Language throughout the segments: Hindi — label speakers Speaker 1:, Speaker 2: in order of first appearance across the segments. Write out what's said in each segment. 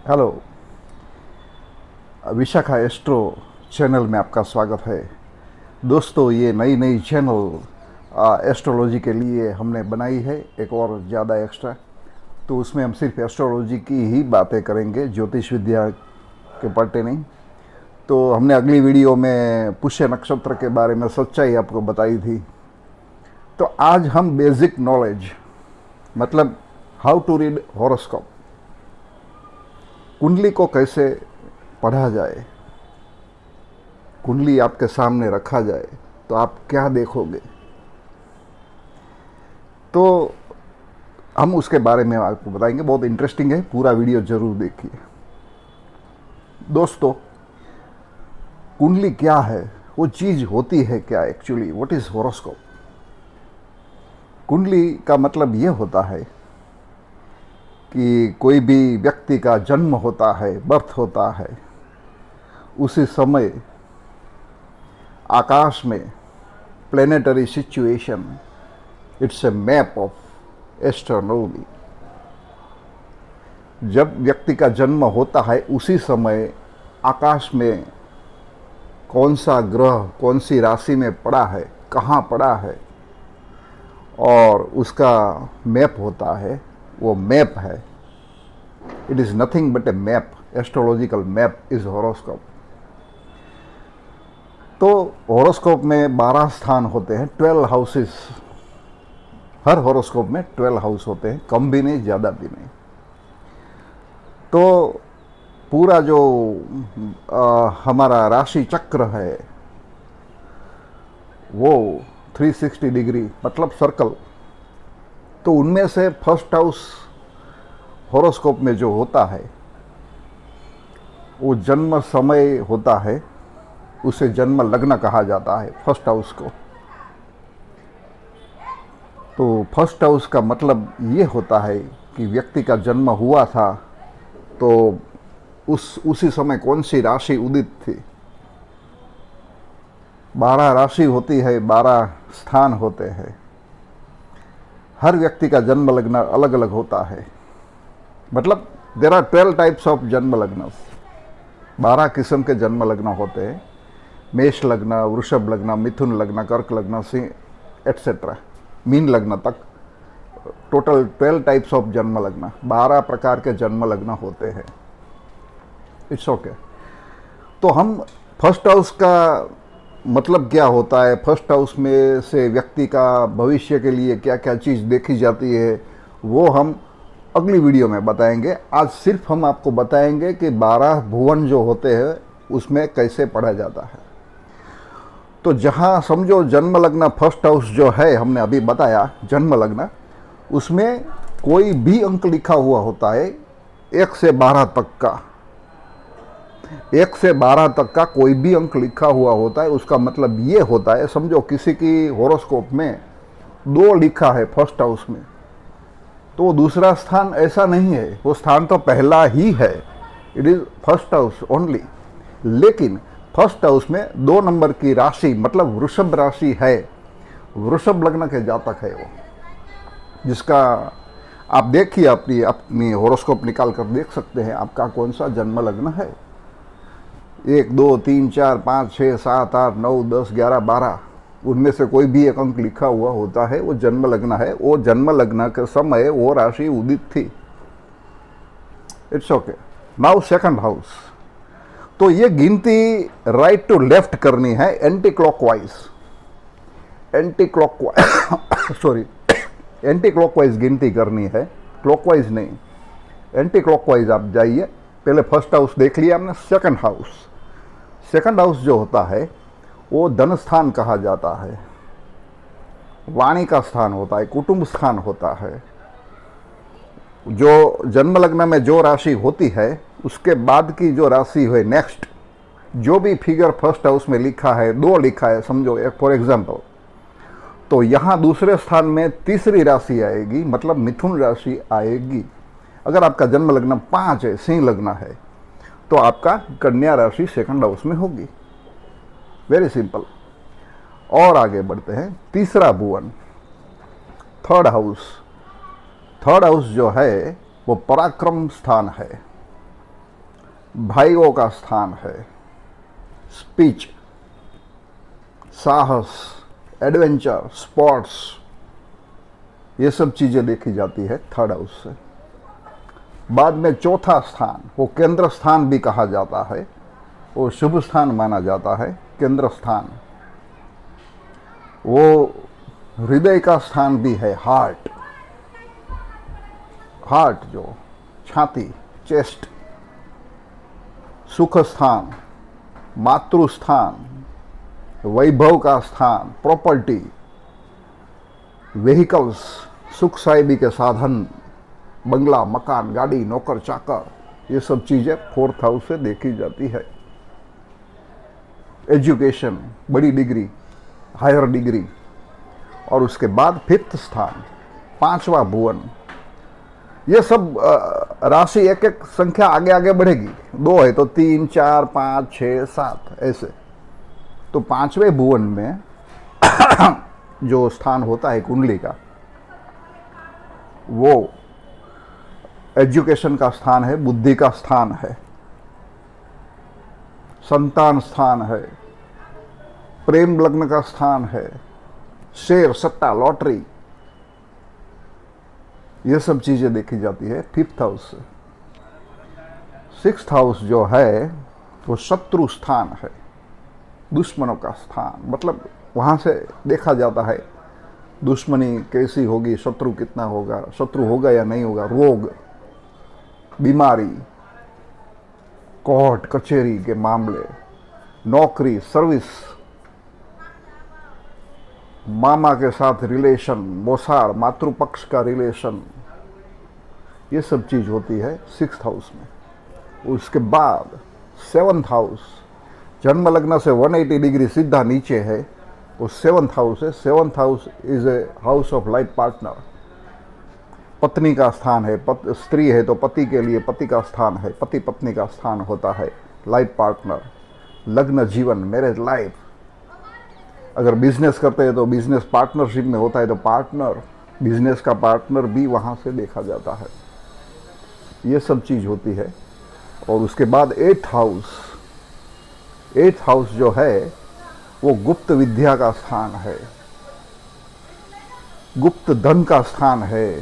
Speaker 1: हेलो। विशाखा एस्ट्रो चैनल में आपका स्वागत है। दोस्तों, ये नई नई चैनल एस्ट्रोलॉजी के लिए हमने बनाई है, एक और ज़्यादा एक्स्ट्रा। तो उसमें हम सिर्फ एस्ट्रोलॉजी की ही बातें करेंगे, ज्योतिष विद्या के पलटे नहीं। तो हमने अगली वीडियो में पुष्य नक्षत्र के बारे में सच्चाई आपको बताई थी। तो आज हम बेसिक नॉलेज, मतलब हाउ टू रीड हॉरोस्कोप, कुंडली को कैसे पढ़ा जाए, कुंडली आपके सामने रखा जाए तो आप क्या देखोगे, तो हम उसके बारे में आपको बताएंगे। बहुत इंटरेस्टिंग है, पूरा वीडियो जरूर देखिए। दोस्तों, कुंडली क्या है, वो चीज़ होती है क्या एक्चुअली, व्हाट इज़ हॉरोस्कोप। कुंडली का मतलब ये होता है कि कोई भी व्यक्ति का जन्म होता है, बर्थ होता है, उसी समय आकाश में planetary situation, it's a map of astronomy. जब व्यक्ति का जन्म होता है उसी समय आकाश में कौन सा ग्रह कौन सी राशि में पड़ा है, कहाँ पड़ा है, और उसका मैप होता है। वो मैप है, it is nothing but A map. Astrological map is horoscope. तो हॉरोस्कोप में 12 स्थान होते हैं, 12 हाउसेस। हर हॉरोस्कोप में 12 हाउस होते हैं, कम भी नहीं ज़्यादा भी नहीं। तो पूरा जो हमारा राशि चक्र है वो 360 डिग्री, मतलब सर्कल। तो उनमें से फर्स्ट हाउस हॉरोस्कोप में जो होता है वो जन्म समय होता है, उसे जन्म लग्न कहा जाता है, फर्स्ट हाउस को। तो फर्स्ट हाउस का मतलब ये होता है कि व्यक्ति का जन्म हुआ था तो उसी समय कौन सी राशि उदित थी। 12 राशि होती है, 12 स्थान होते हैं। हर व्यक्ति का जन्म लग्न अलग अलग होता है, मतलब देर आर 12 टाइप्स ऑफ जन्म लग्न। 12 किस्म के जन्म लग्न होते हैं। मेष लग्न, वृषभ लग्न, मिथुन लग्न, कर्क लग्न, सिंह एट्सेट्रा, मीन लग्न तक टोटल 12 टाइप्स ऑफ जन्म लग्न, 12 प्रकार के जन्म लग्न होते हैं। It's okay. तो हम फर्स्ट हाउस का मतलब क्या होता है, फर्स्ट हाउस में से व्यक्ति का भविष्य के लिए क्या क्या चीज़ देखी जाती है, वो हम अगली वीडियो में बताएंगे। आज सिर्फ हम आपको बताएंगे कि 12 भुवन जो होते हैं उसमें कैसे पढ़ा जाता है। तो जहाँ समझो जन्म लग्न फर्स्ट हाउस जो है, हमने अभी बताया जन्म लग्न, उसमें कोई भी अंक लिखा हुआ होता है 1 से 12 तक का। 1 से 12 तक का कोई भी अंक लिखा हुआ होता है, उसका मतलब ये होता है, समझो किसी की हॉरोस्कोप में 2 लिखा है फर्स्ट हाउस में, तो दूसरा स्थान ऐसा नहीं है, वो स्थान तो पहला ही है, it is first house only. लेकिन फर्स्ट हाउस में 2 नंबर की राशि, मतलब वृषभ राशि है, वृषभ लग्न के जातक है वो, जिसका आप देखिए अपनी हॉरोस्कोप निकाल कर देख सकते हैं आपका कौन सा जन्म लग्न है। 1 2 3 4 5 6 7 8 9 10 11 12, उनमें से कोई भी एक अंक लिखा हुआ होता है, वो जन्म लग्न है। वो जन्म लग्न के समय वो राशि उदित थी। It's okay. Now second house. तो ये गिनती राइट टू लेफ्ट करनी है, anti clockwise. Anti clockwise sorry anti clockwise गिनती करनी है, क्लॉकवाइज नहीं, एंटी क्लॉकवाइज आप जाइए। पहले फर्स्ट हाउस देख लिया हमने। सेकंड हाउस, सेकंड हाउस जो होता है वो धन स्थान कहा जाता है, वाणी का स्थान होता है, कुटुंब स्थान होता है। जो जन्म लग्न में जो राशि होती है उसके बाद की जो राशि है नेक्स्ट, जो भी फिगर फर्स्ट हाउस में लिखा है, 2 लिखा है समझो एक फॉर एग्जांपल, तो यहाँ दूसरे स्थान में तीसरी राशि आएगी, मतलब मिथुन राशि आएगी। अगर आपका जन्म लग्न 5 है, सिंह लग्न है, तो आपका कन्या राशि सेकंड हाउस में होगी। Very simple. और आगे बढ़ते हैं। तीसरा भुवन, थर्ड हाउस। थर्ड हाउस जो है वो पराक्रम स्थान है। भाइयों का स्थान है, स्पीच, साहस, एडवेंचर, स्पोर्ट्स, ये सब चीज़ें देखी जाती है थर्ड हाउस से। बाद में चौथा स्थान, वो केंद्र स्थान भी कहा जाता है, वो शुभ स्थान माना जाता है, केंद्र स्थान। वो हृदय का स्थान भी है, हार्ट, हार्ट जो छाती, चेस्ट। सुख स्थान, मातृ स्थान, वैभव का स्थान, प्रॉपर्टी, व्हीकल्स, सुख साहिबी के साधन, बंगला, मकान, गाड़ी, नौकर चाकर, ये सब चीज़ें फोर्थ हाउस से देखी जाती है। एजुकेशन, बड़ी डिग्री, हायर डिग्री। और उसके बाद फिफ्थ स्थान, पांचवा भुवन। ये सब राशि एक एक संख्या आगे आगे बढ़ेगी, 2 है तो 3, 4, 5, 6, 7 ऐसे। तो पांचवें भुवन में जो स्थान होता है कुंडली का, वो एजुकेशन का स्थान है, बुद्धि का स्थान है, संतान स्थान है, प्रेम लग्न का स्थान है, शेयर, सट्टा, लॉटरी, ये सब चीजें देखी जाती है फिफ्थ हाउस से। सिक्स्थ हाउस जो है वो शत्रु स्थान है, दुश्मनों का स्थान। मतलब वहां से देखा जाता है दुश्मनी कैसी होगी, शत्रु कितना होगा, शत्रु होगा या नहीं होगा, रोग, बीमारी, कोर्ट कचहरी के मामले, नौकरी, सर्विस, मामा के साथ रिलेशन, मोसार, मातृपक्ष का रिलेशन, ये सब चीज होती है सिक्स्थ हाउस में। उसके बाद सेवंथ हाउस, जन्म लग्न से 180 डिग्री सीधा नीचे है, वो सेवंथ हाउस है। Seventh house is a house of life partner. पत्नी का स्थान है, स्त्री है तो पति के लिए पति का स्थान है, पति पत्नी का स्थान होता है, लाइफ पार्टनर, लग्न जीवन, मैरिज लाइफ। अगर बिजनेस करते हैं तो बिजनेस पार्टनरशिप में होता है, तो पार्टनर, बिजनेस का पार्टनर भी वहां से देखा जाता है। ये सब चीज होती है। और उसके बाद एट्थ हाउस, एट्थ हाउस जो है वो गुप्त विद्या का स्थान है, गुप्त धन का स्थान है,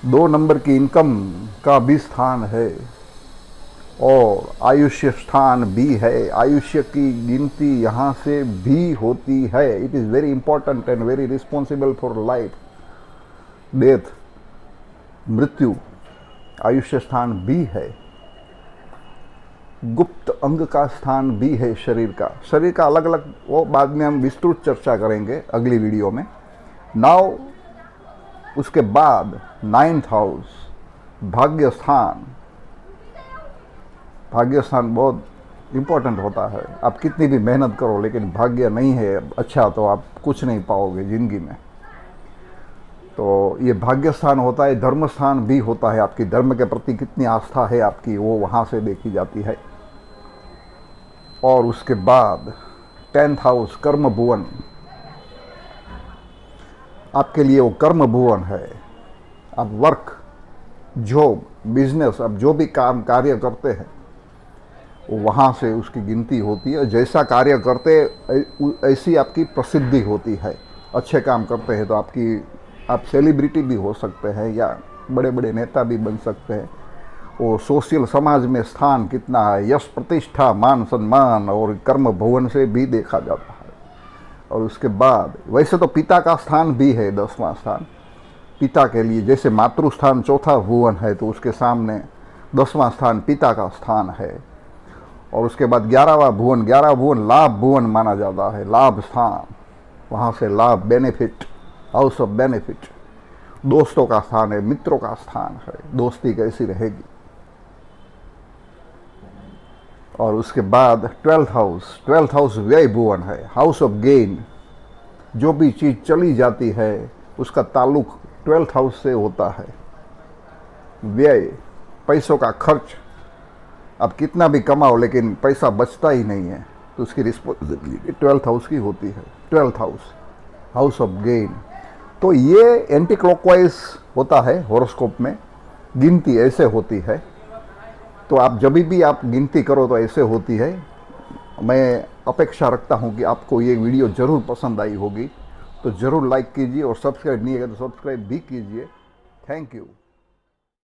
Speaker 1: 2 नंबर की इनकम का भी स्थान है, और आयुष्य स्थान भी है। आयुष्य की गिनती यहाँ से भी होती है। It is very important and very responsible for life, death, मृत्यु। आयुष्य स्थान भी है, गुप्त अंग का स्थान भी है शरीर का। शरीर का अलग अलग, वो बाद में हम विस्तृत चर्चा करेंगे अगली वीडियो में। नाउ उसके बाद 9th हाउस, भाग्य स्थान। भाग्य स्थान बहुत इम्पोर्टेंट होता है। आप कितनी भी मेहनत करो लेकिन भाग्य नहीं है अच्छा तो आप कुछ नहीं पाओगे जिंदगी में। तो ये भाग्य स्थान होता है। धर्म स्थान भी होता है, आपकी धर्म के प्रति कितनी आस्था है आपकी, वो वहाँ से देखी जाती है। और उसके बाद 10th हाउस, कर्म भुवन। आपके लिए वो कर्म भुवन है। आप वर्क, जॉब, बिजनेस, आप जो भी काम कार्य करते हैं वो वहाँ से उसकी गिनती होती है। जैसा कार्य करते ऐसी आपकी प्रसिद्धि होती है। अच्छे काम करते हैं तो आप सेलिब्रिटी भी हो सकते हैं या बड़े बड़े नेता भी बन सकते हैं। वो सोशल समाज में स्थान कितना है, यश, प्रतिष्ठा, मान सम्मान और कर्म भुवन से भी देखा जाता है। और उसके बाद वैसे तो पिता का स्थान भी है, 10वां स्थान पिता के लिए। जैसे मातृ स्थान 4था भुवन है तो उसके सामने 10वां स्थान पिता का स्थान है। और उसके बाद 11वां भुवन, 11वां भुवन लाभ भुवन माना जाता है, लाभ स्थान। वहाँ से लाभ, बेनिफिट, हाउस ऑफ बेनिफिट। दोस्तों का स्थान है, मित्रों का स्थान है, दोस्ती कैसी रहेगी। और उसके बाद 12th हाउस, 12th हाउस व्यय भुवन है, हाउस ऑफ गेन। जो भी चीज़ चली जाती है उसका ताल्लुक 12th हाउस से होता है। व्यय, पैसों का खर्च। आप कितना भी कमाओ लेकिन पैसा बचता ही नहीं है तो उसकी रिस्पॉन्सिबिलिटी 12th हाउस की होती है। 12th house, house of gain. तो ये एंटी क्लॉकवाइज होता है हॉरोस्कोप में, गिनती ऐसे होती है। तो आप जब भी आप गिनती करो तो ऐसे होती है। मैं अपेक्षा रखता हूँ कि आपको ये वीडियो ज़रूर पसंद आई होगी, तो ज़रूर लाइक कीजिए और सब्सक्राइब नहीं है तो सब्सक्राइब भी कीजिए। Thank you.